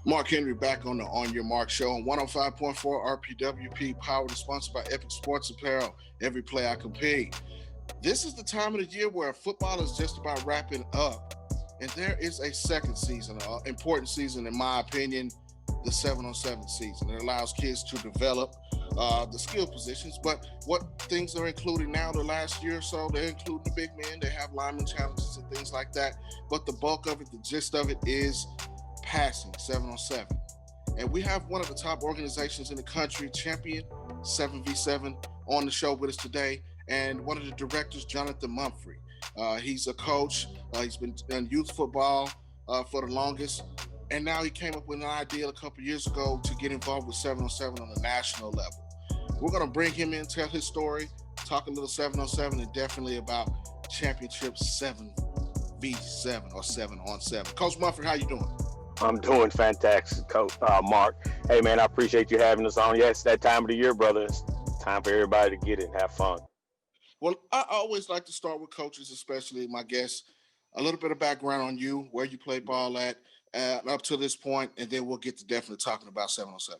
Mark Henry back on the On Your Mark show on 105.4 RPWP, powered and sponsored by Epic Sports Apparel. Every play I compete. This is the time of the year where football is just about wrapping up, and there is a second season, an important season, in my opinion, the 7-on-7 season. It allows kids to develop the skill positions, but what things are included now the last year or so, they're including the big men, they have lineman challenges and things like that, but the bulk of it, the gist of it is passing 7-on-7. And we have one of the top organizations in the country, Champion 7v7, on the show with us today, and one of the directors, Johnathan Mumphrey. He's a coach. He's been in youth football for the longest, and now he came up with an idea a couple years ago to get involved with 7-on-7 on the national level. We're going to bring him in, tell his story, talk a little 7-on-7, and definitely about Championship 7v7 or 7-on-7. Coach Mumphrey, how you doing? I'm doing fantastic, Coach Mark. Hey, man, I appreciate you having us on. Yes, that time of the year, brother. It's time for everybody to get it and have fun. Well, I always like to start with coaches, especially my guests. A little bit of background on you, where you played ball at up to this point, and then we'll get to definitely talking about 7-on-7.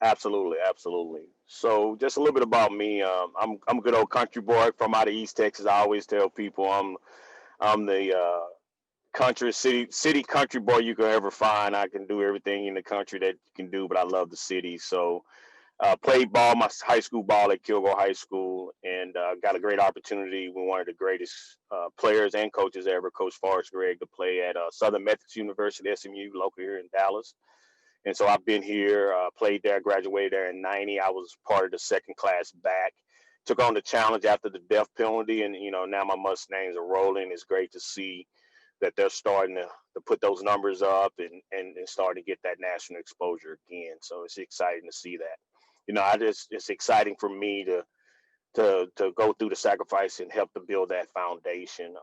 Absolutely, absolutely. So, just a little bit about me. I'm a good old country boy from out of East Texas. I always tell people I'm the country city country boy you can ever find. I can do everything in the country that you can do, but I love the city. So played ball, my high school ball at Kilgore High School, and got a great opportunity with one of the greatest players and coaches ever, Coach Forrest Gregg, to play at Southern Methodist University, SMU, local here in Dallas. And so I've been here, played there, graduated there in '90. I was part of the second class back. Took on the challenge after the death penalty, and now my Mustangs are rolling. It's great to see that they're starting to put those numbers up and starting to get that national exposure again. So it's exciting to see that. It's exciting for me to go through the sacrifice and help to build that foundation.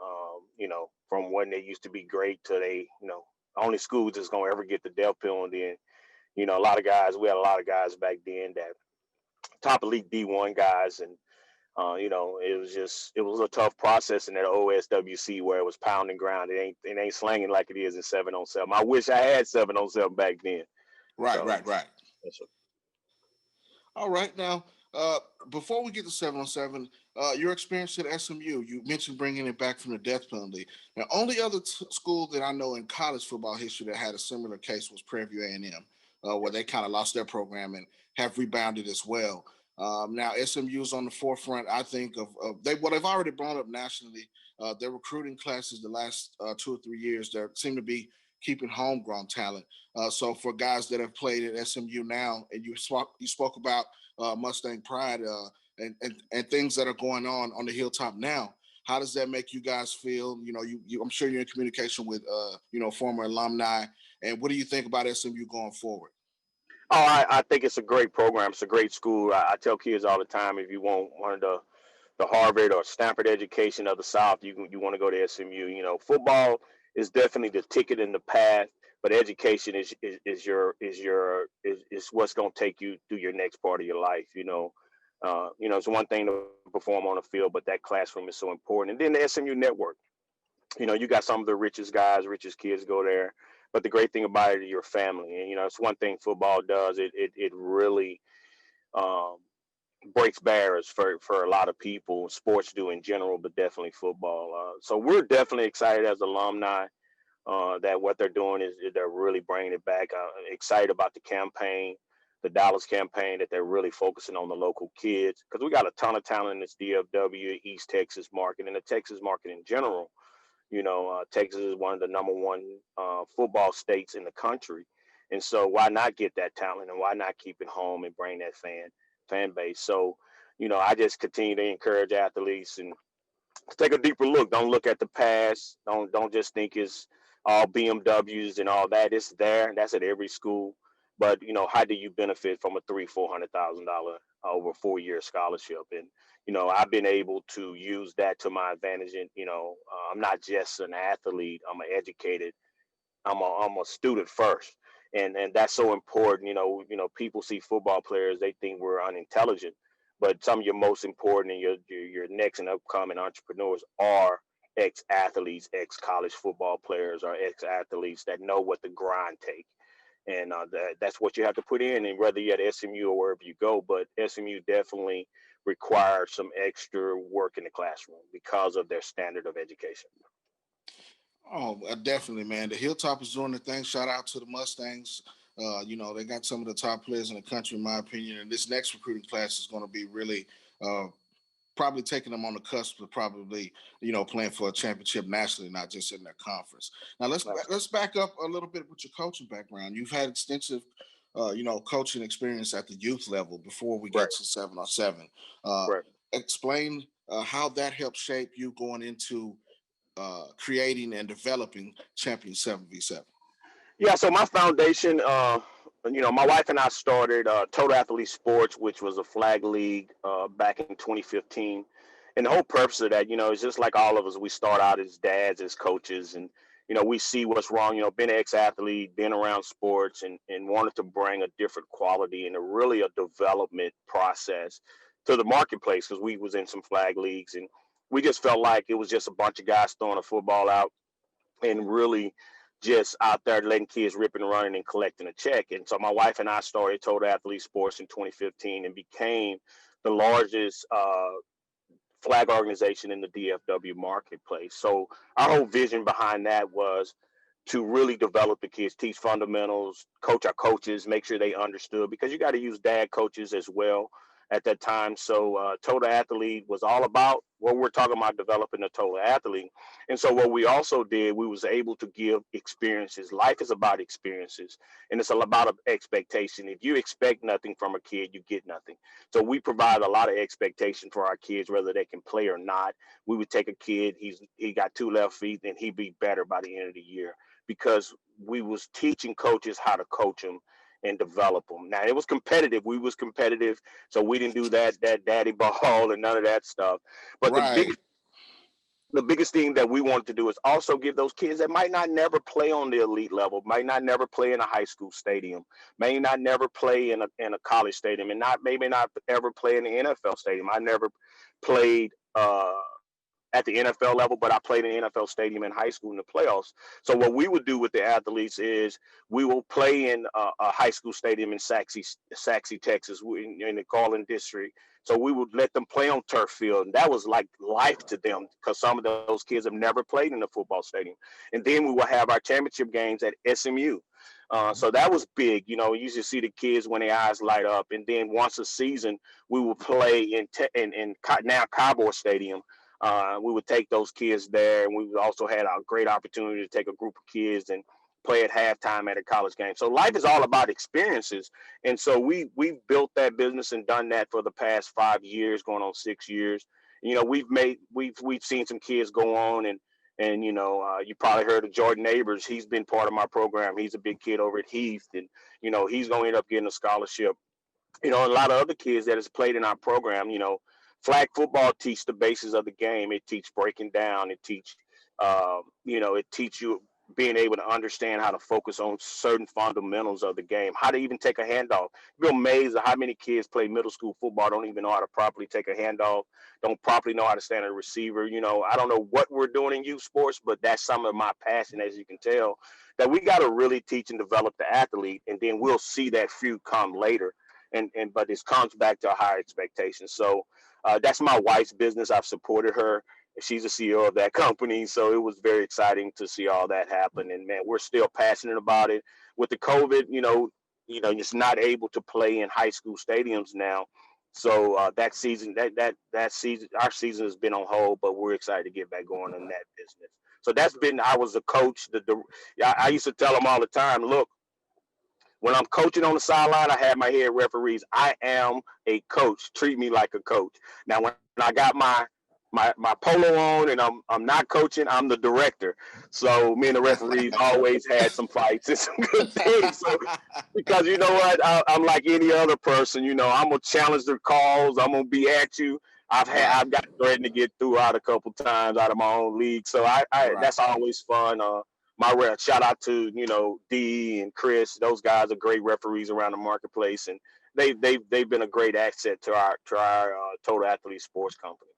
From when they used to be great to only school that's gonna ever get the death penalty. And a lot of guys, we had a lot of guys back then that top elite D1 guys, and it was a tough process in that OSWC where it was pounding ground. It ain't slanging like it is in 7-on-7. I wish I had 7-on-7 back then. Right, So right, right. that's All right, now before we get to 7-on-7, your experience at SMU, you mentioned bringing it back from the death penalty. Now, only other school that I know in college football history that had a similar case was Prairie View A&M, where they kind of lost their program and have rebounded as well. Now SMU is on the forefront, I think, of they've already brought up nationally. Their recruiting classes the last 2 or 3 years that seem to be keeping homegrown talent. So for guys that have played at SMU now, and you spoke about Mustang Pride and things that are going on the hilltop now. How does that make you guys feel? I'm sure you're in communication with former alumni, and what do you think about SMU going forward? Oh, I think it's a great program. It's a great school. I tell kids all the time, if you want one of the Harvard or Stanford education of the South, you want to go to SMU. Football is definitely the ticket in the path, but education is what's going to take you through your next part of your life. It's one thing to perform on the field, but that classroom is so important. And then the SMU network. You got some of the richest guys, richest kids go there. But the great thing about it is your family. And, it's one thing football does. It really um, breaks barriers for a lot of people. Sports do in general, but definitely football. So we're definitely excited as alumni that what they're doing is they're really bringing it back. Excited about the campaign, the Dallas campaign, that they're really focusing on the local kids, because we got a ton of talent in this DFW, East Texas market, and the Texas market in general. Texas is one of the number one football states in the country, and so why not get that talent and why not keep it home and bring that fan base? So, I just continue to encourage athletes and take a deeper look. Don't look at the past. Don't just think it's all BMWs and all that. It's there. That's at every school. But how do you benefit from a $300,000-$400,000 over 4 year scholarship? And I've been able to use that to my advantage. And I'm not just an athlete. I'm an educated. I'm a student first, and that's so important. People see football players, they think we're unintelligent, but some of your most important and your next and upcoming entrepreneurs are ex-athletes, ex-college football players, or ex-athletes that know what the grind take. And that's what you have to put in, and whether you're at SMU or wherever you go. But SMU definitely requires some extra work in the classroom because of their standard of education. Oh, definitely, man. The Hilltop is doing the thing. Shout out to the Mustangs. They got some of the top players in the country, in my opinion. And this next recruiting class is going to be really probably taking them on the cusp of probably, playing for a championship nationally, not just in their conference. Now let's back up a little bit with your coaching background. You've had extensive, coaching experience at the youth level before we Right. get to 7-on-7. Right. Explain how that helped shape you going into creating and developing Champion 7v7. Yeah, so my foundation, my wife and I started Total Athlete Sports, which was a flag league back in 2015. And the whole purpose of that, is just like all of us, we start out as dads, as coaches, and, we see what's wrong, being an ex-athlete, being around sports, and wanted to bring a different quality and really a development process to the marketplace, because we was in some flag leagues, and we just felt like it was just a bunch of guys throwing a football out and really just out there letting kids ripping and running and collecting a check. And so my wife and I started Total Athlete Sports in 2015 and became the largest flag organization in the DFW marketplace. So our whole vision behind that was to really develop the kids, teach fundamentals, coach our coaches, make sure they understood, because you got to use dad coaches as well at that time. So Total Athlete was all about what we're talking about, developing a total athlete. And so what we also did, we was able to give experiences. Life is about experiences, and it's all about expectation. If you expect nothing from a kid, you get nothing. So we provide a lot of expectation for our kids, whether they can play or not. We would take a kid, he got 2 left feet, and he'd be better by the end of the year, because we was teaching coaches how to coach them and develop them. Now, it was competitive. We was competitive, so we didn't do that daddy ball and none of that stuff. But Right. the biggest thing that we wanted to do is also give those kids that might not never play on the elite level, might not never play in a high school stadium, may not never play in a college stadium, and maybe not ever play in the NFL stadium. I never played at the NFL level, but I played in an NFL stadium in high school in the playoffs. So what we would do with the athletes is we will play in a high school stadium in Saxe, Texas, in the Garland district. So we would let them play on turf field, and that was like life to them, because some of those kids have never played in a football stadium. And then we will have our championship games at SMU. So that was big. You used to see the kids when their eyes light up. And then once a season, we would play in now Cowboy Stadium. We would take those kids there, and we also had a great opportunity to take a group of kids and play at halftime at a college game. So life is all about experiences, and so we've built that business and done that for the past 5 years, going on 6 years. We've seen some kids go on, and you probably heard of Jordan Neighbors. He's been part of my program. He's a big kid over at Heath, and he's going to end up getting a scholarship. A lot of other kids that has played in our program, flag football teach the basis of the game. It teach breaking down. It teach, it teach you being able to understand how to focus on certain fundamentals of the game, how to even take a handoff. You'll be amazed at how many kids play middle school football, don't even know how to properly take a handoff, don't properly know how to stand a receiver. I don't know what we're doing in youth sports, but that's some of my passion, as you can tell, that we got to really teach and develop the athlete, and then we'll see that fruit come later. But it comes back to a higher expectation. So that's my wife's business. I've supported her. She's the CEO of that company. So it was very exciting to see all that happen. And man, we're still passionate about it. With the COVID, just not able to play in high school stadiums now. So that season, that season, our season has been on hold, but we're excited to get back going in that business. So I was a coach. I used to tell them all the time, look, when I'm coaching on the sideline, I have my head referees. I am a coach. Treat me like a coach. Now, when I got my polo on and I'm not coaching, I'm the director. So me and the referees always had some fights and some good things. So, because you know what, I'm like any other person. I'm gonna challenge the calls. I'm gonna be at you. I've got threatened to get through out a couple times out of my own league. So that's always fun. Shout out to D and Chris. Those guys are great referees around the marketplace, and they've been a great asset to our Total Athlete Sports company.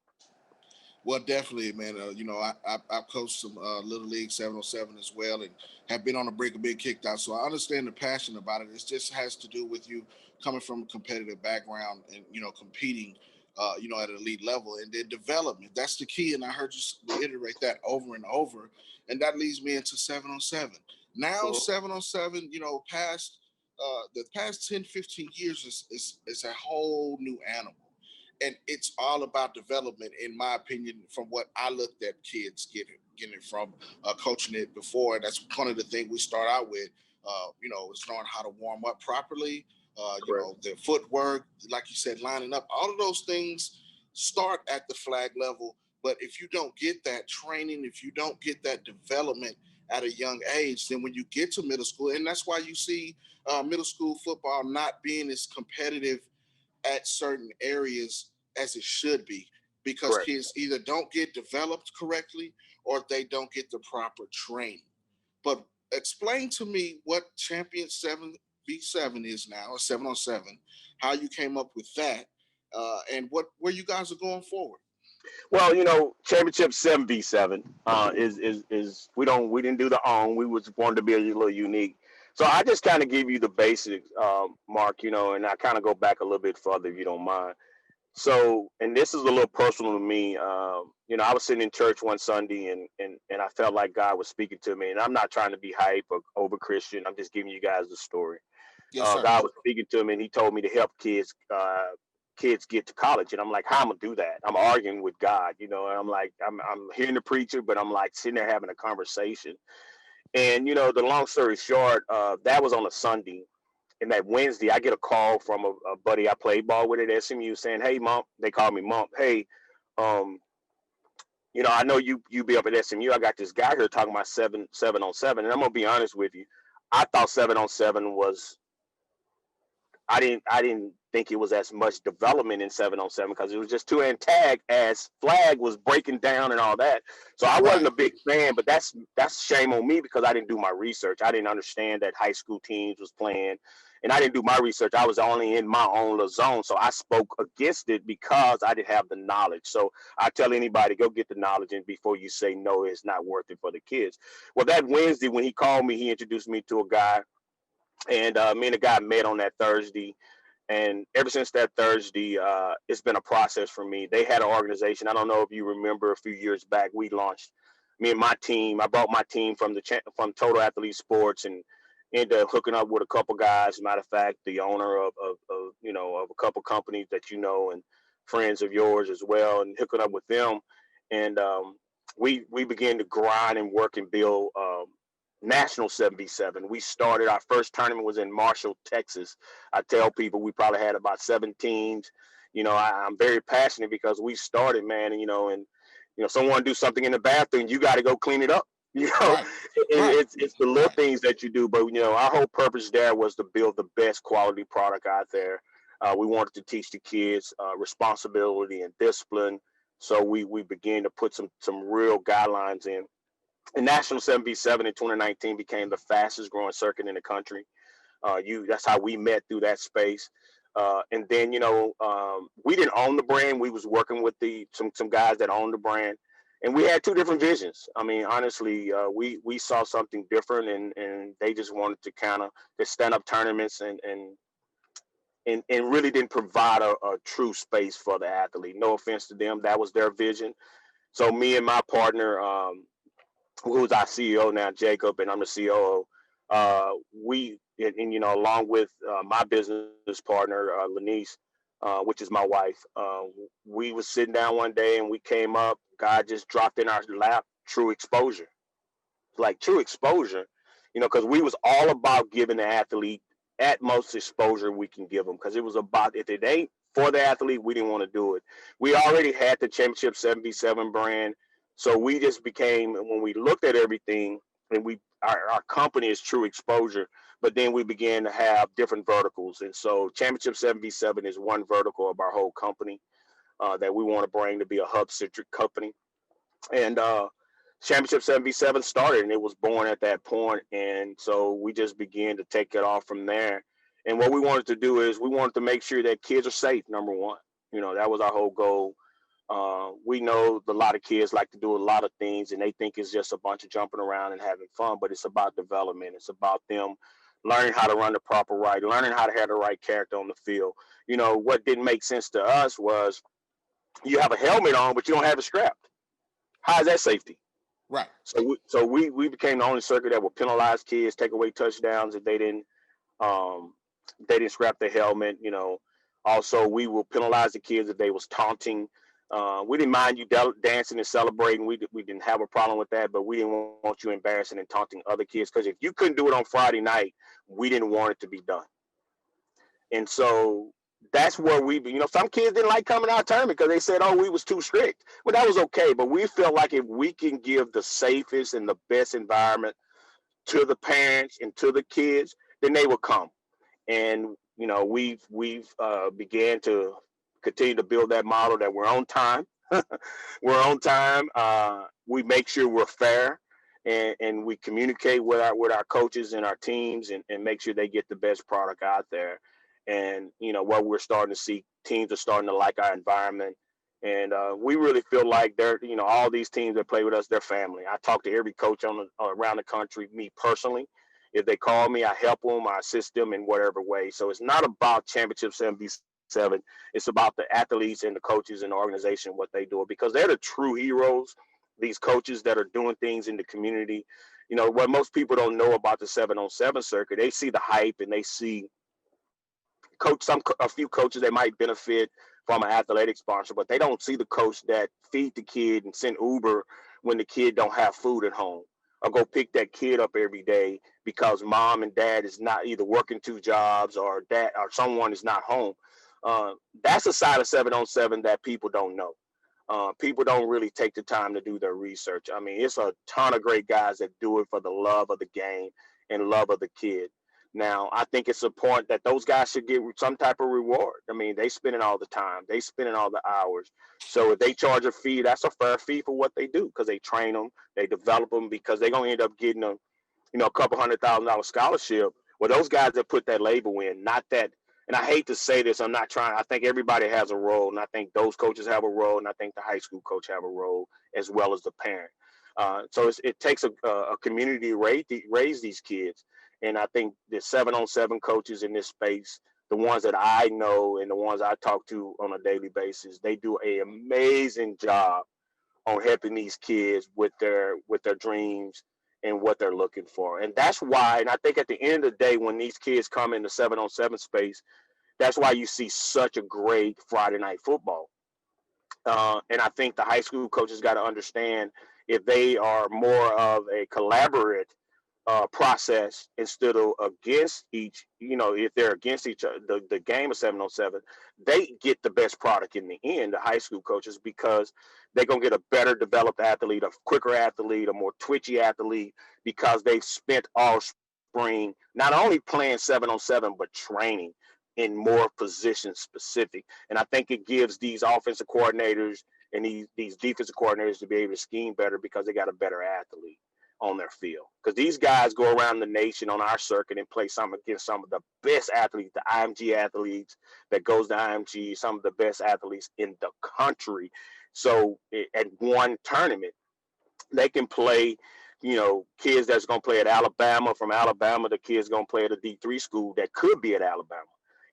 Well, definitely, man. I've coached some little league 707 as well, and have been on the brink of being kicked out. So I understand the passion about it. It just has to do with you coming from a competitive background and competing, at an elite level, and then development. That's the key. And I heard you reiterate that over and over, and that leads me into 707. Now Mhm. 707, past the past 10, 15 years is a whole new animal, and it's all about development, in my opinion, from what I looked at kids getting it from coaching it before. And that's one of the things we start out with. Is knowing how to warm up properly. Correct. The footwork, like you said, lining up. All of those things start at the flag level. But if you don't get that training, if you don't get that development at a young age, then when you get to middle school, and that's why you see middle school football not being as competitive at certain areas as it should be, because Correct. kids either don't get developed correctly or they don't get the proper training. But explain to me what Champion 7v7 is now, or 7 on 7, how you came up with that, and where you guys are going forward. Well, championship 7v7 is we didn't do the own. We was wanted to be a little unique. So I just kind of give you the basics, Mark. And I kind of go back a little bit further if you don't mind. So, and this is a little personal to me. I was sitting in church one Sunday, and I felt like God was speaking to me. And I'm not trying to be hype or over Christian. I'm just giving you guys the story. Yes, sir. God was speaking to me, and He told me to help kids get to college. And I'm like, how am I gonna do that? I'm arguing with God, and I'm like, I'm hearing the preacher, but I'm like sitting there having a conversation. And the long story short, that was on a Sunday. And that Wednesday, I get a call from a buddy I played ball with at SMU saying, "Hey, Mump," they call me Mump. "Hey, um, I know you be up at SMU. I got this guy here talking about 7 on 7, and I'm gonna be honest with you. I thought 7 on 7 was I didn't think it was as much development in 7 on 7 because it was just too antag as flag was breaking down and all that. So I wasn't Right. a big fan, but that's shame on me because I didn't do my research. I didn't understand that high school teams was playing, and I didn't do my research. I was only in my own little zone, so I spoke against it because I didn't have the knowledge. So I tell anybody, go get the knowledge, and before you say no, it's not worth it for the kids. Well, that Wednesday when he called me, he introduced me to a guy, and me and the guy met on that Thursday. And ever since that Thursday, it's been a process for me. They had an organization. I don't know if you remember a few years back, we launched me and my team. I brought my team from Total Athlete Sports and ended up hooking up with a couple guys. Matter of fact, the owner of a couple companies that and friends of yours as well, and hooking up with them. And we began to grind and work and build national 7v7. We started our first tournament was in Marshall, Texas. I tell people we probably had about 7 teams. I'm very passionate because we started, man, and someone do something in the bathroom, you got to go clean it up. You know, Right. Right. it's the little Right. things that you do, but our whole purpose there was to build the best quality product out there. We wanted to teach the kids responsibility and discipline, so we began to put some real guidelines in. And National 7v7 in 2019 became the fastest growing circuit in the country. That's how we met through that space. And then we didn't own the brand. We was working with some guys that owned the brand, and we had two different visions. I mean, honestly, we saw something different, and they just wanted to kind of just stand up tournaments and really didn't provide a true space for the athlete. No offense to them, that was their vision. So me and my partner, who's our CEO now, Jacob, and I'm the COO. We and along with my business partner, Lanice, which is my wife, we was sitting down one day and we came up. God just dropped in our lap TruXposur, like TruXposur, because we was all about giving the athlete at most exposure we can give them, because it was about if it ain't for the athlete, we didn't want to do it. We already had the championship 7v7 brand, so we just became, when we looked at everything, and our company is TruXposur, but then we began to have different verticals, and so championship 7v7 is one vertical of our whole company that we want to bring to be a hub-centric company. And championship 7v7 started, and it was born at that point, and so we just began to take it off from there. And what we wanted to do is we wanted to make sure that kids are safe, number one. That was our whole goal. We know a lot of kids like to do a lot of things and they think it's just a bunch of jumping around and having fun, but it's about development. It's about them learning how to run the proper right, learning how to have the right character on the field. What didn't make sense to us was you have a helmet on, but you don't have it strapped. How is that safety? Right. So we became the only circuit that would penalize kids, take away touchdowns if they didn't strap their helmet. Also, we will penalize the kids if they was taunting. We didn't mind you dancing and celebrating. We didn't have a problem with that, but we didn't want you embarrassing and taunting other kids, because if you couldn't do it on Friday night, we didn't want it to be done. And so that's where some kids didn't like coming out tournament because they said, oh, we was too strict. Well, that was okay, but we felt like if we can give the safest and the best environment to the parents and to the kids, then they will come. And we've began to continue to build that model that we're on time. We're on time. We make sure we're fair, and we communicate with our coaches and our teams, and make sure they get the best product out there. And what we're starting to see, teams are starting to like our environment, and we really feel like they're all these teams that play with us, they're family. I talk to every coach around the country, me personally. If they call me, I help them, I assist them in whatever way. So it's not about Championship 77. It's about the athletes and the coaches and the organization, what they do, because they're the true heroes. These coaches that are doing things in the community. What most people don't know about the 7-on-7 circuit, they see the hype and they see a few coaches that might benefit from an athletic sponsor, but they don't see the coach that feed the kid and send Uber when the kid don't have food at home, or go pick that kid up every day because mom and dad is not either working two jobs, or dad or someone is not home. That's a side of 7-on-7 that people don't know. People don't really take the time to do their research. I mean, it's a ton of great guys that do it for the love of the game and love of the kid. Now, I think it's important that those guys should get some type of reward. I mean, they spending all the time, they spending all the hours. So if they charge a fee, that's a fair fee for what they do, because they train them, they develop them, because they're gonna end up getting a couple $100,000 scholarship. Well, those guys that put that label in, not that. And I hate to say this, I'm not trying. I think everybody has a role, and I think those coaches have a role, and I think the high school coach have a role, as well as the parent. So it takes a community to raise these kids. And I think the 7-on-7 coaches in this space, the ones that I know and the ones I talk to on a daily basis, they do an amazing job on helping these kids with their dreams and what they're looking for. And that's why, and I think at the end of the day, when these kids come in the 7-on-7 space, that's why you see such a great Friday night football. And I think the high school coaches got to understand, if they are more of a collaborative process instead of against if they're against each other, the game of 7-on-7, they get the best product in the end, the high school coaches, because they're going to get a better developed athlete, a quicker athlete, a more twitchy athlete, because they've spent all spring not only playing 7-on-7, but training in more position specific. And I think it gives these offensive coordinators and these defensive coordinators to be able to scheme better, because they got a better athlete on their field. Because these guys go around the nation on our circuit and play against some of the best athletes, the IMG athletes that goes to IMG, some of the best athletes in the country. So at one tournament, they can play, kids that's going to play at Alabama. From Alabama, the kids going to play at a D3 school that could be at Alabama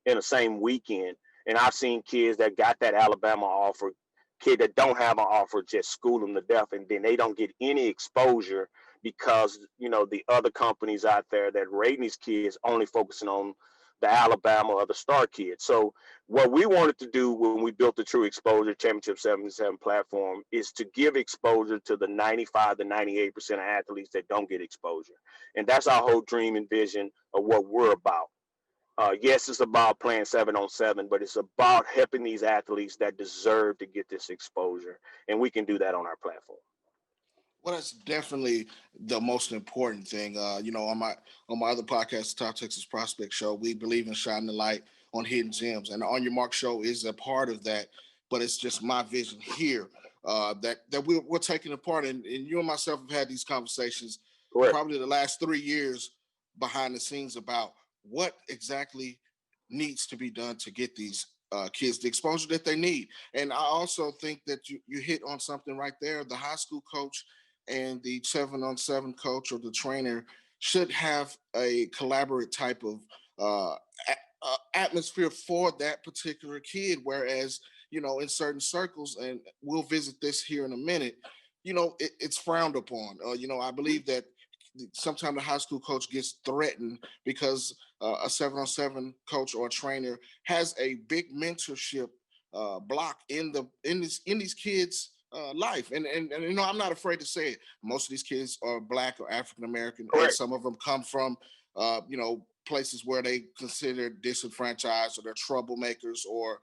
in the same weekend. And I've seen kids that got that Alabama offer, kid that don't have an offer, just school them to death, and then they don't get any exposure, because the other companies out there that rating these kids only focusing on the Alabama or the star kids. So what we wanted to do when we built the TruXposur Championship 77 platform is to give exposure to the 95 to 98% of athletes that don't get exposure. And that's our whole dream and vision of what we're about. Yes, it's about playing 7-on-7, but it's about helping these athletes that deserve to get this exposure. And we can do that on our platform. Well, that's definitely the most important thing. On my other podcast, the Top Texas Prospect Show, we believe in shining the light on hidden gems, and the On Your Mark show is a part of that. But it's just my vision here, that we're taking apart, and you and myself have had these conversations Correct. probably the last 3 years behind the scenes about what exactly needs to be done to get these kids the exposure that they need. And I also think that you hit on something right there. The high school coach and the 7-on-7 coach or the trainer should have a collaborative type of atmosphere for that particular kid. Whereas, in certain circles, and we'll visit this here in a minute, it's frowned upon. I believe that sometimes the high school coach gets threatened because a 7-on-7 coach or a trainer has a big mentorship block in these kids life. And I'm not afraid to say it. Most of these kids are Black or African American, and Correct. some of them come from places where they consider disenfranchised, or they're troublemakers, or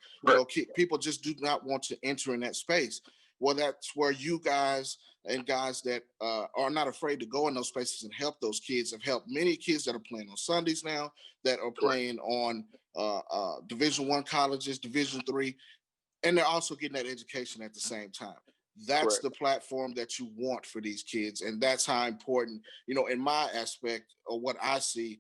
people just do not want to enter in that space. Well, that's where you guys and guys that are not afraid to go in those spaces and help those kids have helped many kids that are playing on Sundays now, that are playing on Division I colleges, Division III, and they're also getting that education at the same time. That's Correct. the platform that you want for these kids, and that's how important, in my aspect of what I see.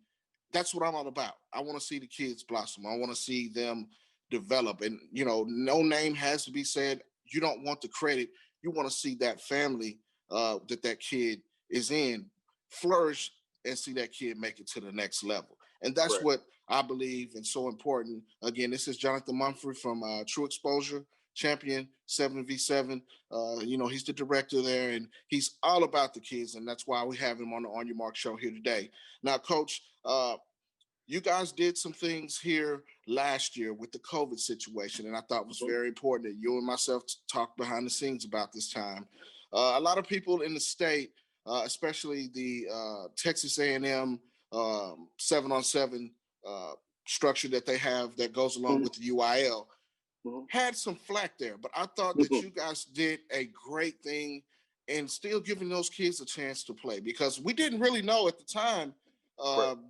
That's what I'm all about. I want to see the kids blossom. I want to see them develop, and no name has to be said. You don't want the credit. You want to see that family that kid is in flourish, and see that kid make it to the next level. And that's Correct. what I believe is so important. Again, this is Johnathan Mumphrey from TruXposur, champion 7v7. He's the director there, and he's all about the kids, and that's why we have him on the On Your Mark show here today. Now, Coach, you guys did some things here last year with the COVID situation, and I thought it was very important that you and myself talked behind the scenes about this time. A lot of people in the state, especially the Texas A&M 7-on-7 structure that they have that goes along with the UIL, had some flack there. But I thought that you guys did a great thing in still giving those kids a chance to play, because we didn't really know at the time.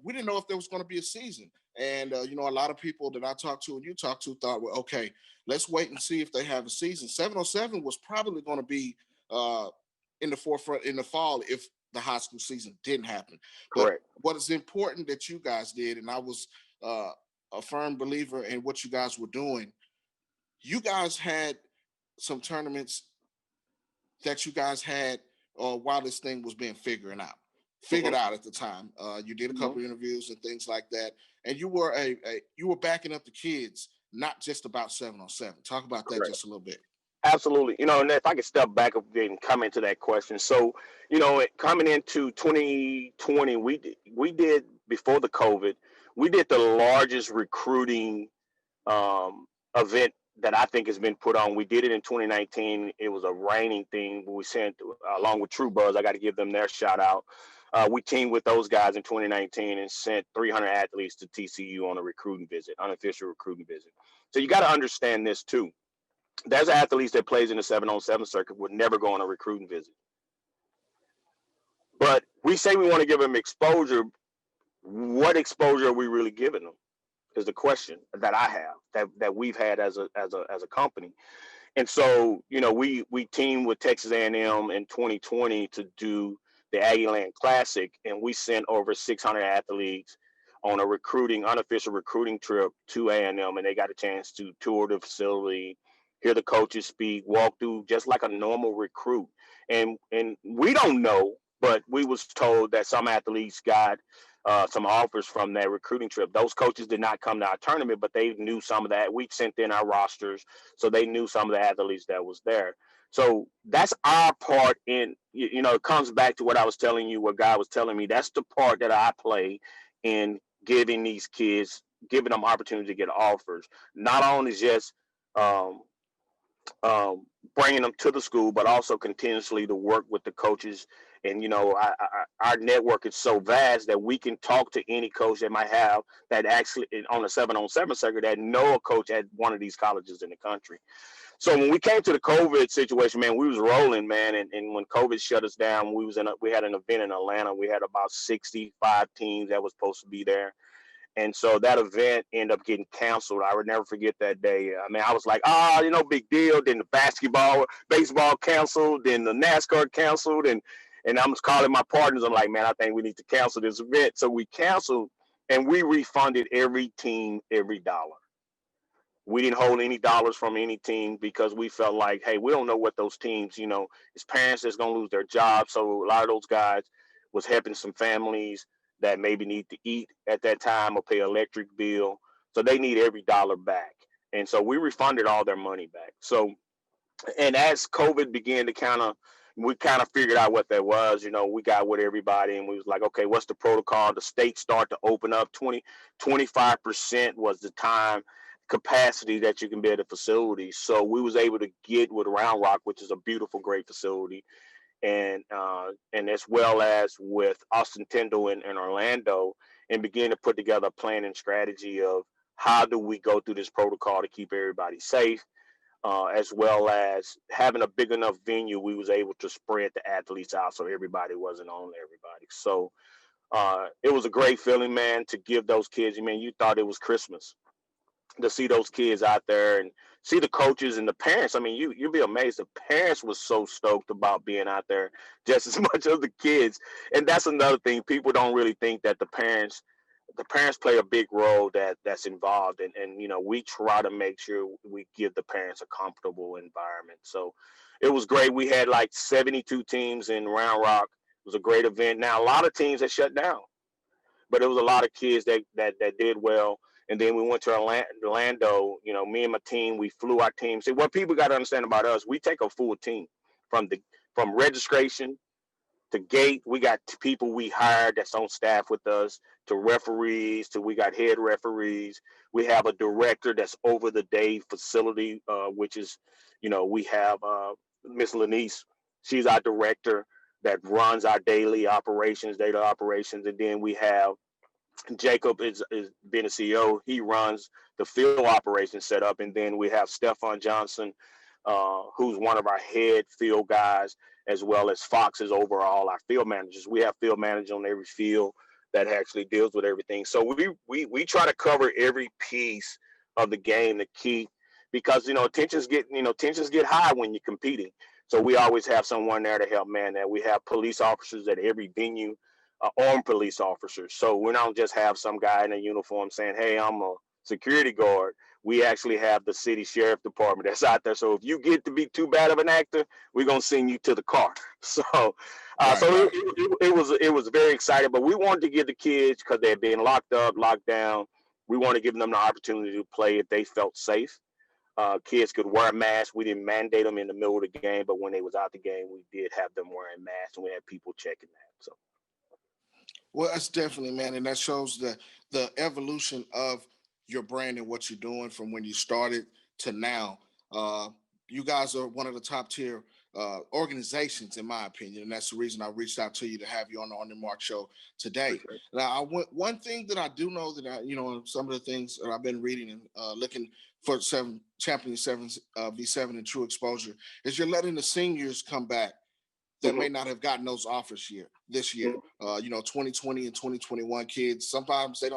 We didn't know if there was going to be a season. And, a lot of people that I talked to and you talked to thought, well, okay, let's wait and see if they have a season. 7-on-7 was probably going to be in the forefront in the fall if the high school season didn't happen. Correct. But what is important that you guys did, and I was a firm believer in what you guys were doing, you guys had some tournaments that you guys had while this thing was being figured out at the time. You did a couple of interviews and things like that, and you were you were backing up the kids, not just about 7-on-7. Talk about that Correct. just a little bit. Absolutely. And if I could step back a bit and come into that question. So, coming into 2020, we did before the COVID, we did the largest recruiting event that I think has been put on. We did it in 2019. It was a raining thing. We sent along with TruBuzz. I got to give them their shout out. We teamed with those guys in 2019 and sent 300 athletes to TCU on a recruiting visit, unofficial recruiting visit. So you got to understand this too. There's athletes that plays in the 7-on-7 circuit would never go on a recruiting visit. But we say we want to give them exposure. What exposure are we really giving them? Is the question that I have, that we've had as a company. And so, we teamed with Texas A&M in 2020 to do the Aggieland Classic, and we sent over 600 athletes on a unofficial recruiting trip to A&M, and they got a chance to tour the facility, hear the coaches speak, walk through just like a normal recruit. And we don't know, but we was told that some athletes got some offers from that recruiting trip. Those coaches did not come to our tournament, but they knew some of that. We sent in our rosters, so they knew some of the athletes that was there. So that's our part in, it comes back to what I was telling you, what God was telling me. That's the part that I play in giving these kids, giving them opportunity to get offers. Not only just bringing them to the school, but also continuously to work with the coaches. And, our network is so vast that we can talk to any coach that might have that actually on a 7-on-7 circuit that know a coach at one of these colleges in the country. So when we came to the COVID situation, man, we was rolling, man. And when COVID shut us down, we had an event in Atlanta. We had about 65 teams that was supposed to be there. And so that event ended up getting canceled. I would never forget that day. I mean, I was like, big deal. Then the baseball canceled. Then the NASCAR canceled. And I was calling my partners. I'm like, man, I think we need to cancel this event. So we canceled, and we refunded every team every dollar. We didn't hold any dollars from any team because we felt like, hey, we don't know what those teams, it's parents that's going to lose their jobs. So a lot of those guys was helping some families that maybe need to eat at that time or pay an electric bill. So they need every dollar back. And so we refunded all their money back. So, and as COVID began to we kind of figured out what that was. We got with everybody and we was like, okay, what's the protocol? The states start to open up. 25% was the time capacity that you can be at a facility. So we was able to get with Round Rock, which is a beautiful, great facility, and as well as with Austin Tyndall and Orlando, and begin to put together a plan and strategy of how do we go through this protocol to keep everybody safe, as well as having a big enough venue. We was able to spread the athletes out so everybody wasn't on everybody. So it was a great feeling, man, to give those kids. You thought it was Christmas to see those kids out there and see the coaches and the parents. You'd be amazed. The parents was so stoked about being out there just as much as the kids. And that's another thing. People don't really think that the parents play a big role that's involved. And we try to make sure we give the parents a comfortable environment. So it was great. We had like 72 teams in Round Rock. It was a great event. Now, a lot of teams that shut down, but it was a lot of kids that did well. And then we went to Orlando. Me and my team, we flew our team. See, what people got to understand about us, we take a full team from registration to gate. We got people we hired that's on staff with us, to referees, to we got head referees. We have a director that's over the day facility, which is, we have Miss Lanice. She's our director that runs our daily operations, data operations. And then we have Jacob is being a CEO. He runs the field operations setup. And then we have Stefan Johnson, who's one of our head field guys, as well as Fox is overall our field managers. We have field managers on every field that actually deals with everything. So we try to cover every piece of the game to keep, because tensions get high when you're competing. So we always have someone there to help man that. We have police officers at every venue, armed police officers. So we don't just have some guy in a uniform saying, hey, I'm a security guard. We actually have the city sheriff department that's out there. So if you get to be too bad of an actor, we're gonna send you to the car. So, it was very exciting. But we wanted to give the kids, because they had been locked up, locked down. We wanted to give them the opportunity to play if they felt safe. Kids could wear a mask. We didn't mandate them in the middle of the game, but when they was out the game, we did have them wearing masks, and we had people checking that. So. Well, that's definitely, man, and that shows the evolution of your brand and what you're doing from when you started to now. You guys are one of the top tier organizations, in my opinion, and that's the reason I reached out to you to have you on the Oymrc show today. Now, one thing that I do know that some of the things that I've been reading and looking for Champion 7 V7 and TruXposur is you're letting the seniors come back that may not have gotten those offers this year. 2020 and 2021 kids, sometimes they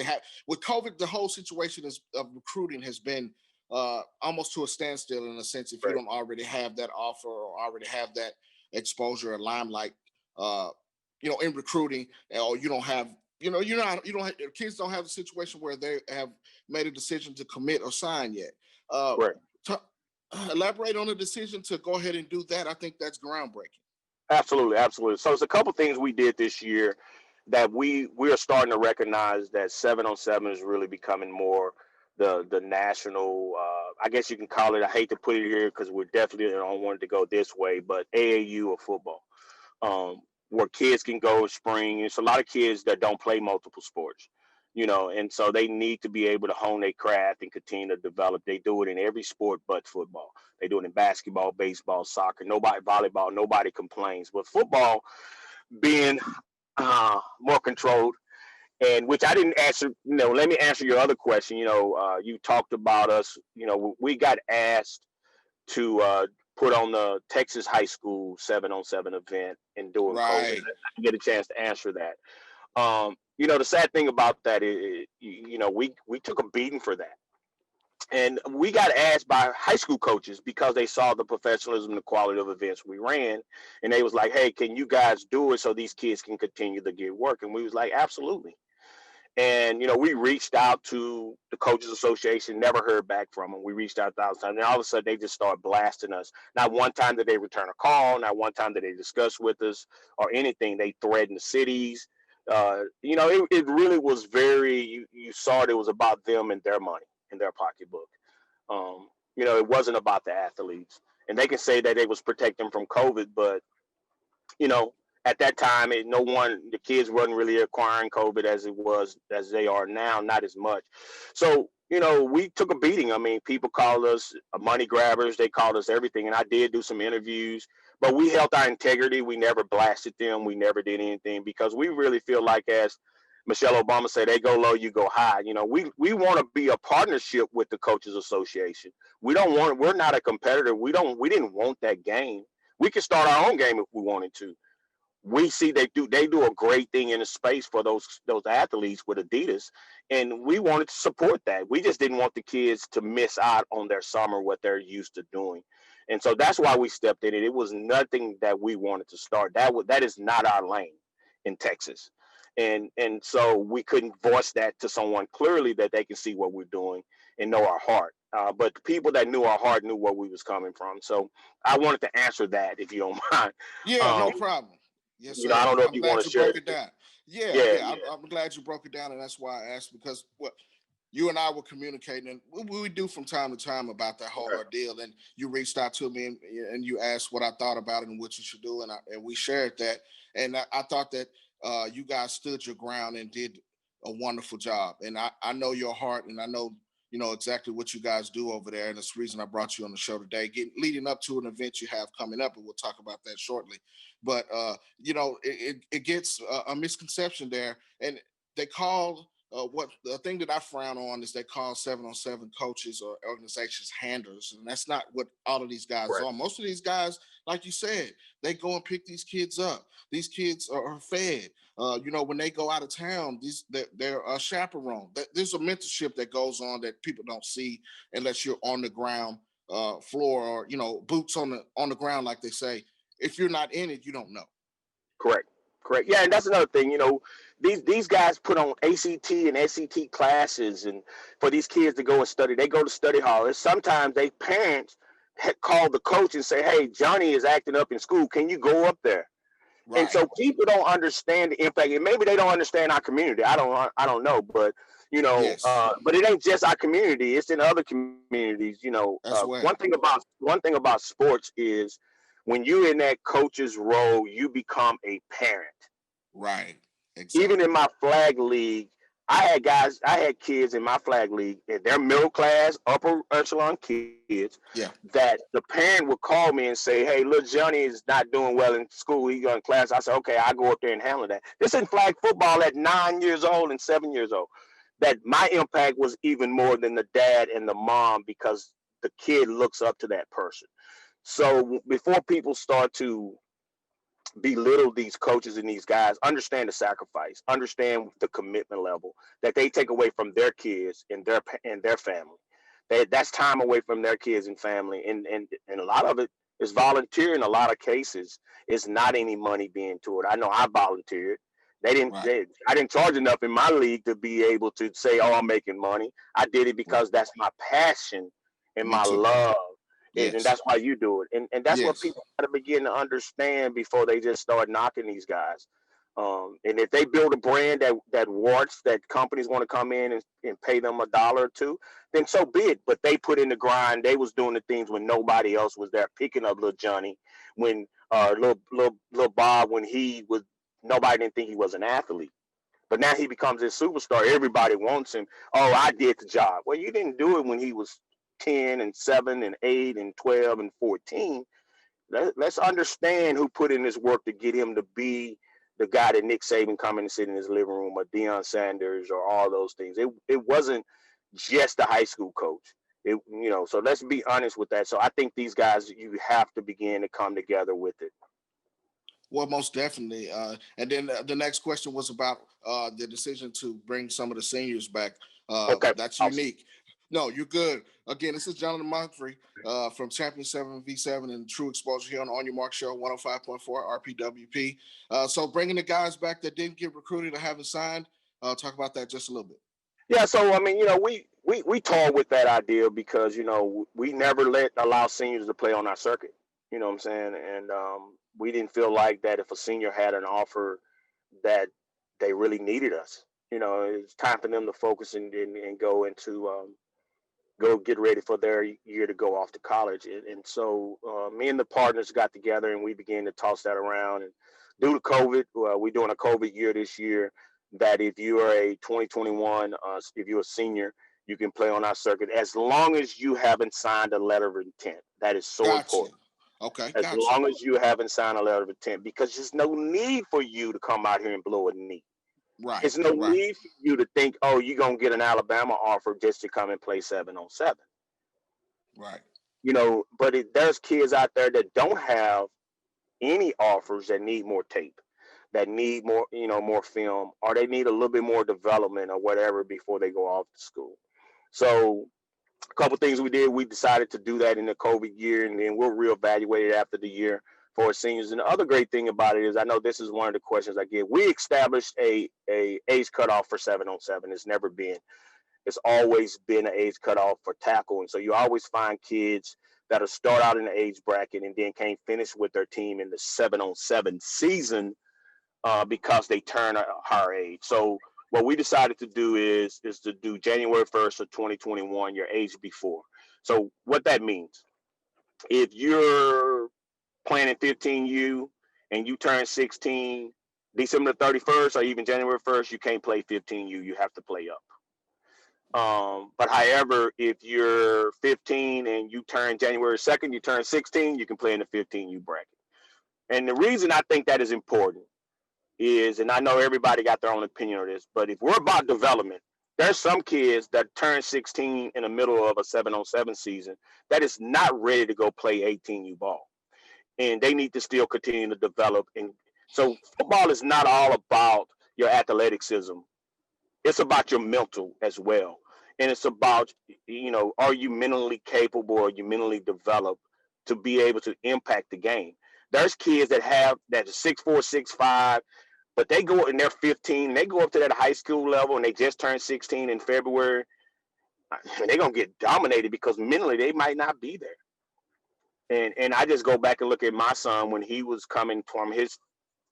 have with COVID, the whole situation of recruiting has been almost to a standstill, in a sense, if you don't already have that offer or already have that exposure or limelight, in recruiting, or you don't have, kids don't have a situation where they have made a decision to commit or sign yet. Elaborate on the decision to go ahead and do that. I think that's groundbreaking. Absolutely. So it's a couple things we did this year that we are starting to recognize that 7-on-7 is really becoming more the national, I guess you can call it, I hate to put it here because we're definitely don't want it to go this way, but AAU of football, where kids can go spring. It's a lot of kids that don't play multiple sports. And so they need to be able to hone their craft and continue to develop. They do it in every sport but football. They do it in basketball, baseball, soccer, volleyball, nobody complains. But football being more controlled, and which I didn't answer, let me answer your other question. You talked about us, we got asked to put on the Texas high school 7-on-7 event and do it. I didn't get a chance to answer that. The sad thing about that is, we took a beating for that. And we got asked by high school coaches because they saw the professionalism and the quality of events we ran. And they was like, hey, can you guys do it so these kids can continue to get work? And we was like, absolutely. And, we reached out to the Coaches Association, never heard back from them. We reached out 1,000 times, and all of a sudden they just started blasting us. Not one time did they return a call, not one time did they discuss with us or anything. They threatened the cities. It really was you saw it was about them and their money in their pocketbook. It wasn't about the athletes. And they can say that it was protecting them from COVID, but you know, at that time, the kids wasn't really acquiring COVID as they are now, not as much. So, we took a beating. I mean, people called us money grabbers. They called us everything. And I did do some interviews, but we held our integrity. We never blasted them. We never did anything because we really feel like, as Michelle Obama said, they go low, you go high. We want to be a partnership with the Coaches Association. We're not a competitor. We didn't want that game. We could start our own game if we wanted to. We see they do a great thing in the space for those athletes with Adidas, and we wanted to support that. We just didn't want the kids to miss out on their summer, what they're used to doing. And so that's why we stepped in it. It was nothing that we wanted to start. That is not our lane in Texas. And so we couldn't voice that to someone clearly that they can see what we're doing and know our heart. But the people that knew our heart knew where we was coming from. So I wanted to answer that, if you don't mind. Yeah, no problem. Yes, sir. I don't know if I'm you glad want to you share broke it. it down. Yeah. I'm glad you broke it down, and that's why I asked, because what you and I were communicating, and we do from time to time about that whole ordeal. And you reached out to me and you asked what I thought about it and what you should do, and we shared that. And I thought that you guys stood your ground and did a wonderful job. And I know your heart, and I know exactly what you guys do over there, and it's the reason I brought you on the show today, leading up to an event you have coming up, and we'll talk about that shortly. But it gets a misconception there, and they call what the thing that I frown on is they call 7-on-7 coaches or organizations handlers, and that's not what all of these guys are. Most of these guys, like you said, they go and pick these kids up. These kids are fed. When they go out of town, they're chaperone. There's a mentorship that goes on that people don't see unless you're on the ground floor, or boots on the ground, like they say. If you're not in it, you don't know. Correct. Yeah, and that's another thing. These guys put on ACT and SET classes, and for these kids to go and study, they go to study hall. And sometimes they parents call the coach and say, "Hey, Johnny is acting up in school. Can you go up there?" Right. And so people don't understand the impact, and maybe they don't understand our community. I don't know, but yes. But it ain't just our community; it's in other communities. One thing about sports is when you're in that coach's role, you become a parent. Right. Exactly. Even in my flag league, I had kids in my flag league, and they're middle class, upper echelon kids. Yeah. That the parent would call me and say, "Hey, little Johnny is not doing well in school. He's going to class." I said, "Okay, I'll go up there and handle that." This is flag football at 9 years old and 7 years old. That my impact was even more than the dad and the mom, because the kid looks up to that person. So before people start to belittle these coaches and these guys, understand the sacrifice, understand the commitment level that they take away from their kids and their family. That's time away from their kids and family, and a lot of it is volunteer. In a lot of cases, it's not any money being to it. I know I volunteered. I didn't charge enough in my league to be able to say, "Oh, I'm making money." I did it because that's my passion and my love. Yes. And that's why you do it. And that's what people got to begin to understand before they just start knocking these guys. And if they build a brand that warrants that companies want to come in and pay them $1 or $2, then so be it. But they put in the grind. They was doing the things when nobody else was there, picking up little Johnny, when little Bob, when nobody didn't think he was an athlete. But now he becomes a superstar. Everybody wants him. "Oh, I did the job." Well, you didn't do it when he was 10 and 7 and 8 and 12 and 14. Let's understand who put in this work to get him to be the guy that Nick Saban come in and sit in his living room, or Deion Sanders, or all those things. It wasn't just the high school coach. So let's be honest with that. So I think these guys, you have to begin to come together with it. Well, most definitely. And then the next question was about the decision to bring some of the seniors back. Okay. That's unique. No, you're good. Again, this is Johnathan Mumphrey from Champion 7v7 and TruXposur here on Oymrc Show 105.4 RPWP. So bringing the guys back that didn't get recruited or haven't signed, talk about that just a little bit. Yeah, so I mean, we toyed with that idea because we never allow seniors to play on our circuit. You know what I'm saying? And we didn't feel like that if a senior had an offer that they really needed us. It's time for them to focus and go into go get ready for their year to go off to college. And so me and the partners got together and we began to toss that around. And due to COVID, we're doing a COVID year this year. That if you are a 2021, if you're a senior, you can play on our circuit as long as you haven't signed a letter of intent. That is so Gotcha. important. Okay, As gotcha. long as you haven't signed a letter of intent, because there's no need for you to come out here and blow a knee. Right, There's no right, need for you to think, oh, you're gonna get an Alabama offer just to come and play 7-on-7. right. But there's kids out there that don't have any offers that need more tape, that need more, more film, or they need a little bit more development or whatever before they go off to school. So a couple things we did, we decided to do that in the COVID year, and then we'll reevaluate it after the year for our seniors. And the other great thing about it is, I know this is one of the questions I get. We established a age cutoff for 7-on-7. It's always been an age cutoff for tackle, and so you always find kids that'll start out in the age bracket and then can't finish with their team in the 7-on-7 season because they turn a higher age. So what we decided to do is to do January 1st of 2021, your age before. So what that means, if you're playing in 15U and you turn 16 December 31st or even January 1st, you can't play 15U. You have to play up. But however, if you're 15 and you turn January 2nd, you turn 16, you can play in the 15U bracket. And the reason I think that is important is, and I know everybody got their own opinion on this, but if we're about development, there's some kids that turn 16 in the middle of a 7-on-7 season that is not ready to go play 18U ball. And they need to still continue to develop. And so football is not all about your athleticism. It's about your mental as well. And it's about, are you mentally capable, are you mentally developed to be able to impact the game? There's kids that are 6'4", 6'5", but they go and they're 15, and they go up to that high school level and they just turned 16 in February. And they're going to get dominated because mentally they might not be there. And I just go back and look at my son when he was coming from his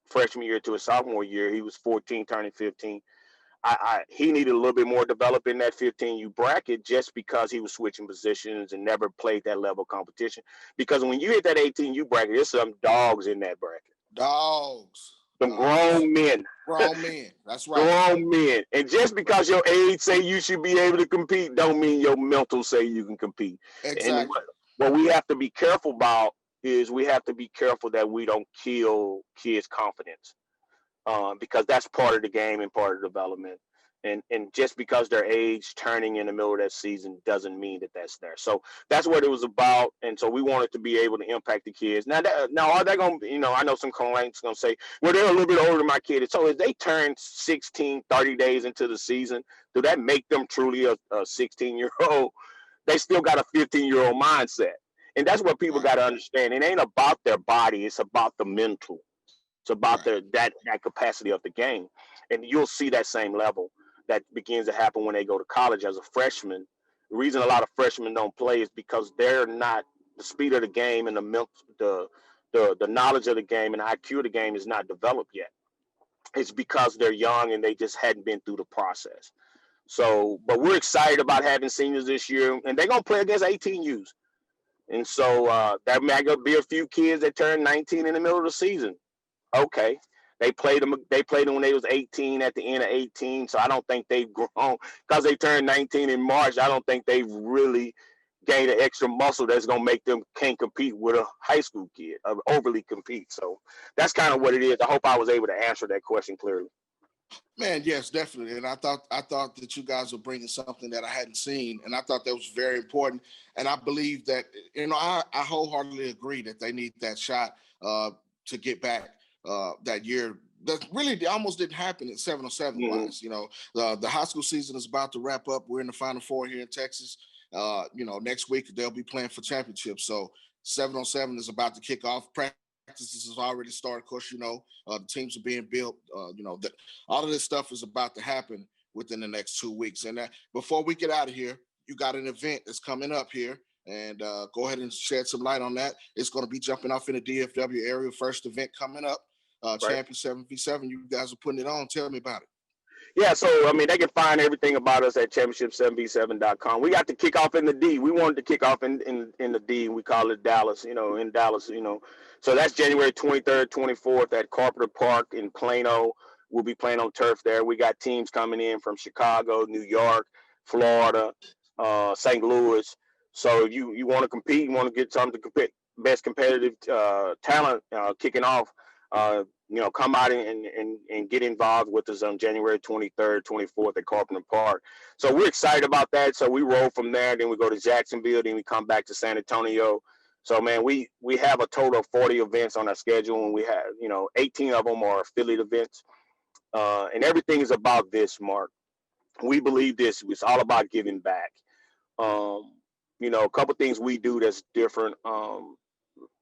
freshman year to his sophomore year. He was 14, turning 15. He needed a little bit more development in that 15U bracket just because he was switching positions and never played that level of competition. Because when you hit that 18U bracket, there's some dogs in that bracket. Dogs. Some grown men. Grown men. That's right. Grown men. And just because your age say you should be able to compete, don't mean your mental say you can compete. Exactly. And what we have to be careful about is we have to be careful that we don't kill kids' confidence. Because that's part of the game and part of the development. And just because their age turning in the middle of that season doesn't mean that that's there. So that's what it was about. And so we wanted to be able to impact the kids. Now are they going to, I know some clients going to say, well, they're a little bit older than my kid. So if they turn 16, 30 days into the season, do that make them truly a 16-year-old? They still got a 15-year-old mindset. And that's what people got to understand. It ain't about their body. It's about the mental. It's about that capacity of the game. And you'll see that same level that begins to happen when they go to college as a freshman. The reason a lot of freshmen don't play is because they're not, the speed of the game and the knowledge of the game and the IQ of the game is not developed yet. It's because they're young and they just hadn't been through the process. So, but we're excited about having seniors this year, and they're going to play against 18Us. And so there might be a few kids that turn 19 in the middle of the season. Okay. They played them when they was 18 at the end of 18. So I don't think they've grown because they turned 19 in March. I don't think they've really gained an extra muscle that's going to make them can't compete with a high school kid, overly compete. So that's kind of what it is. I hope I was able to answer that question clearly. Man, yes, definitely. And I thought that you guys were bringing something that I hadn't seen, and I thought that was very important. And I believe that, I wholeheartedly agree that they need that shot to get back that year. That really almost didn't happen at 7-on-7 wise. The high school season is about to wrap up. We're in the Final Four here in Texas. Next week they'll be playing for championships. So 7-on-7 is about to kick off. practices has already started. Of course, the teams are being built. All of this stuff is about to happen within the next 2 weeks. And before we get out of here, you got an event that's coming up here. And go ahead and shed some light on that. It's going to be jumping off in the DFW area. First event coming up, Right. Champion 7v7. You guys are putting it on. Tell me about it. Yeah, so I mean, they can find everything about us at championship7v7.com. We got to kick off in the D. We wanted to kick off in the D, and we call it Dallas. In Dallas. So that's January 23rd, 24th at Carpenter Park in Plano. We'll be playing on turf there. We got teams coming in from Chicago, New York, Florida, St. Louis. So if you want to compete, you want to get something to compete, best competitive talent kicking off. Come out and get involved with us on January 23rd, 24th at Carpenter Park. So we're excited about that. So we roll from there. Then we go to Jacksonville. Then we come back to San Antonio. So, man, we have a total of 40 events on our schedule, and we have, 18 of them are affiliate events. And everything is about this, Mark. We believe this. It's all about giving back. A couple things we do that's different.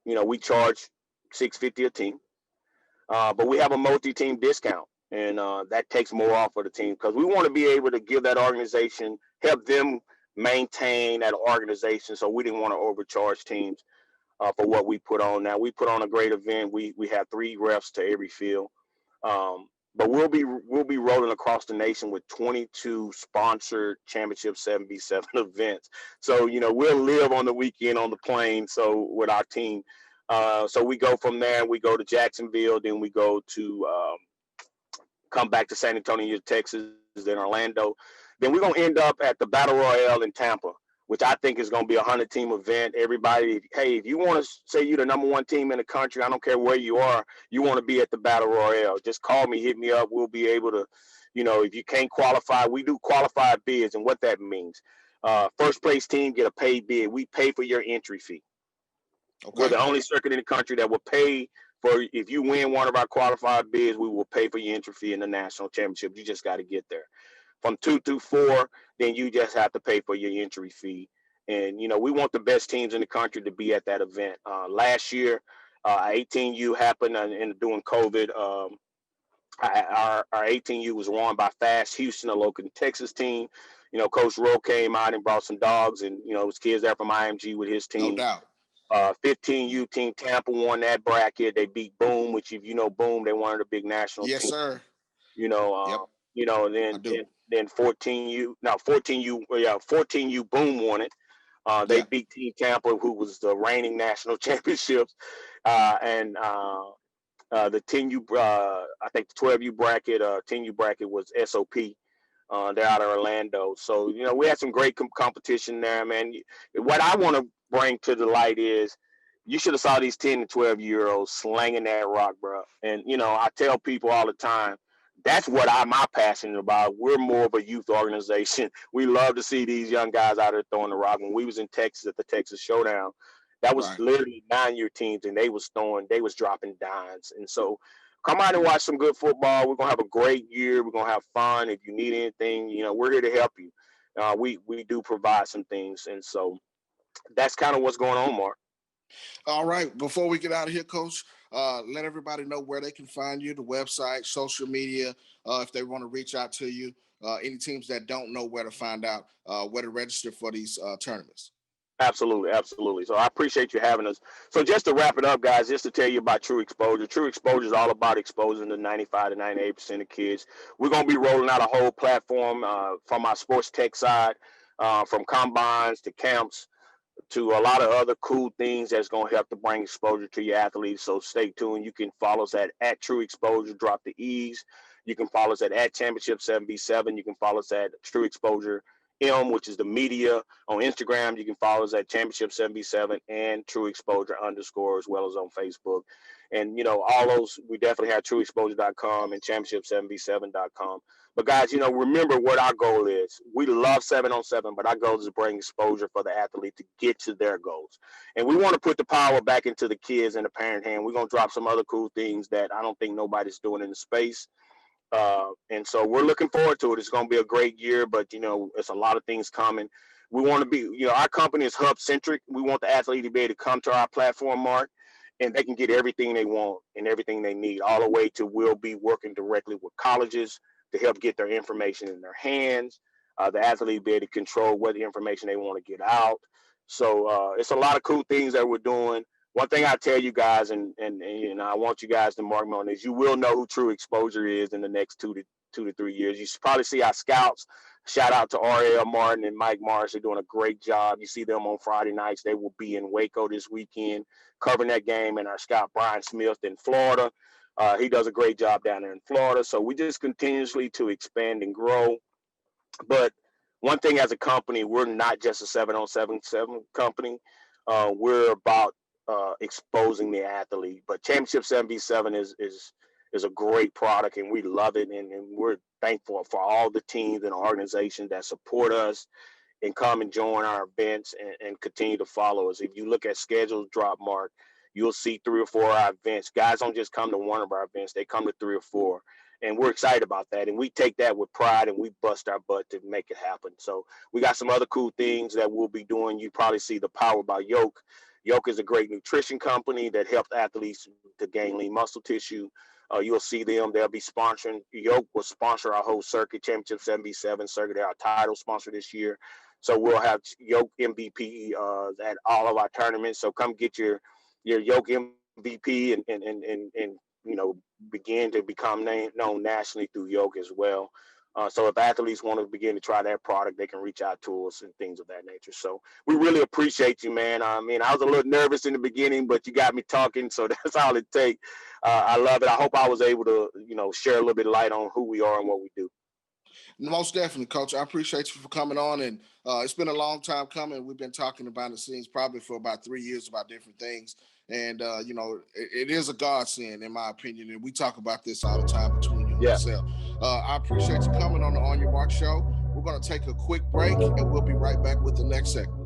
We charge $650 a team. But we have a multi-team discount, and that takes more off of the team because we want to be able to give that organization, help them maintain that organization. So we didn't want to overcharge teams for what we put on. Now we put on a great event. We have 3 refs to every field, but we'll be rolling across the nation with 22 sponsored Championship 7v7 events. So we'll live on the weekend on the plane. So with our team. So we go from there, we go to Jacksonville, then we go to come back to San Antonio, Texas, then Orlando. Then we're going to end up at the Battle Royale in Tampa, which I think is going to be a 100-team event. Everybody, hey, if you want to say you're the number 1 team in the country, I don't care where you are, you want to be at the Battle Royale, just call me, hit me up. We'll be able to, if you can't qualify, we do qualified bids, and what that means. First place team get a paid bid. We pay for your entry fee. Okay. We're the only circuit in the country that will pay for, if you win one of our qualified bids, we will pay for your entry fee in the national championship. You just got to get there. From 2 through 4, then you just have to pay for your entry fee. And, we want the best teams in the country to be at that event. Last year, 18U happened and during COVID. Our 18U was won by Fast Houston, a local Texas team. Coach Rowe came out and brought some dogs, and, it was kids there from IMG with his team. No doubt. 15U Team Tampa won that bracket. They beat Boom, which if you know Boom, they're one of the big national yes, teams. Sir. Yep. Then 14U Boom won it. They beat Team Tampa, who was the reigning national championships. And the 10U, I think the 12U bracket, 10U bracket was SOP. They're out of Orlando. So, we had some great competition there, man. What I want to bring to the light is you should have saw these 10 and 12-year-olds slanging that rock, bro. And, I tell people all the time, that's what I'm passionate about. We're more of a youth organization. We love to see these young guys out there throwing the rock. When we was in Texas at the Texas Showdown, that was literally 9-year teams, and they was dropping dimes. And so come out and watch some good football. We're going to have a great year. We're going to have fun. If you need anything, we're here to help you. We do provide some things. And so that's kind of what's going on, Mark. All right. Before we get out of here, Coach, let everybody know where they can find you, the website, social media, if they want to reach out to you, any teams that don't know where to find out, where to register for these tournaments. Absolutely. So I appreciate you having us. So just to wrap it up, guys, just to tell you about TruXposur. TruXposur is all about exposing the 95 to 98% of kids. We're going to be rolling out a whole platform from our sports tech side, from combines to camps, to a lot of other cool things that's going to help to bring exposure to your athletes. So stay tuned. You can follow us at TruXposur, drop the E's. You can follow us at Championship 7v7. You can follow us at TruXposur M, which is the media. On Instagram, you can follow us at Championship 7v7 and TruXposur _ as well as on Facebook. And, all those, we definitely have TruXposur.com and Championship7v7.com. But guys, remember what our goal is. We love 7-on-7, but our goal is to bring exposure for the athlete to get to their goals. And we want to put the power back into the kids and the parent hand. We're going to drop some other cool things that I don't think nobody's doing in the space. And so we're looking forward to it. It's going to be a great year, but, it's a lot of things coming. We want to be, our company is hub centric. We want the athlete to be able to come to our platform, Mark, and they can get everything they want and everything they need, all the way to we'll be working directly with colleges to help get their information in their hands. The athlete be able to control what information they want to get out. So it's a lot of cool things that we're doing. One thing I tell you guys, and I want you guys to mark me on this, you will know who TruXposur is in the next 2 to 3 years. You should probably see our scouts. Shout out to R.L. Martin and Mike Marsh. They're doing a great job. You see them on Friday nights. They will be in Waco this weekend covering that game. And our scout, Brian Smith, in Florida. He does a great job down there in Florida. So we just continuously to expand and grow. But one thing as a company, we're not just a 7-on-7 company. We're about exposing the athlete. But Championship 7v7 is a great product, and we love it, and we're thankful for all the teams and organizations that support us and come and join our events and continue to follow us. If you look at schedules drop, Mark, you'll see 3 or 4 of our events. Guys don't just come to one of our events, they come to 3 or 4. And we're excited about that. And we take that with pride, and we bust our butt to make it happen. So we got some other cool things that we'll be doing. You probably see the Power by Yoke. Yoke is a great nutrition company that helps athletes to gain lean muscle tissue. You'll see them. They'll be sponsoring. Yoke will sponsor our whole circuit, Championship 7v7 circuit. They're our title sponsor this year. So we'll have Yoke MVP at all of our tournaments. So come get your Yoke MVP and begin to become known nationally through Yoke as well. So if athletes want to begin to try that product, they can reach out to us and things of that nature. So we really appreciate you, man. I mean, I was a little nervous in the beginning, but you got me talking, so that's all it takes. I love it. I hope I was able to, share a little bit of light on who we are and what we do. Most definitely, Coach. I appreciate you for coming on, and it's been a long time coming. We've been talking behind the scenes probably for about 3 years about different things, and it is a godsend in my opinion. And we talk about this all the time between you and myself. I appreciate you coming on the On Your Mark show. We're going to take a quick break, and we'll be right back with the next segment.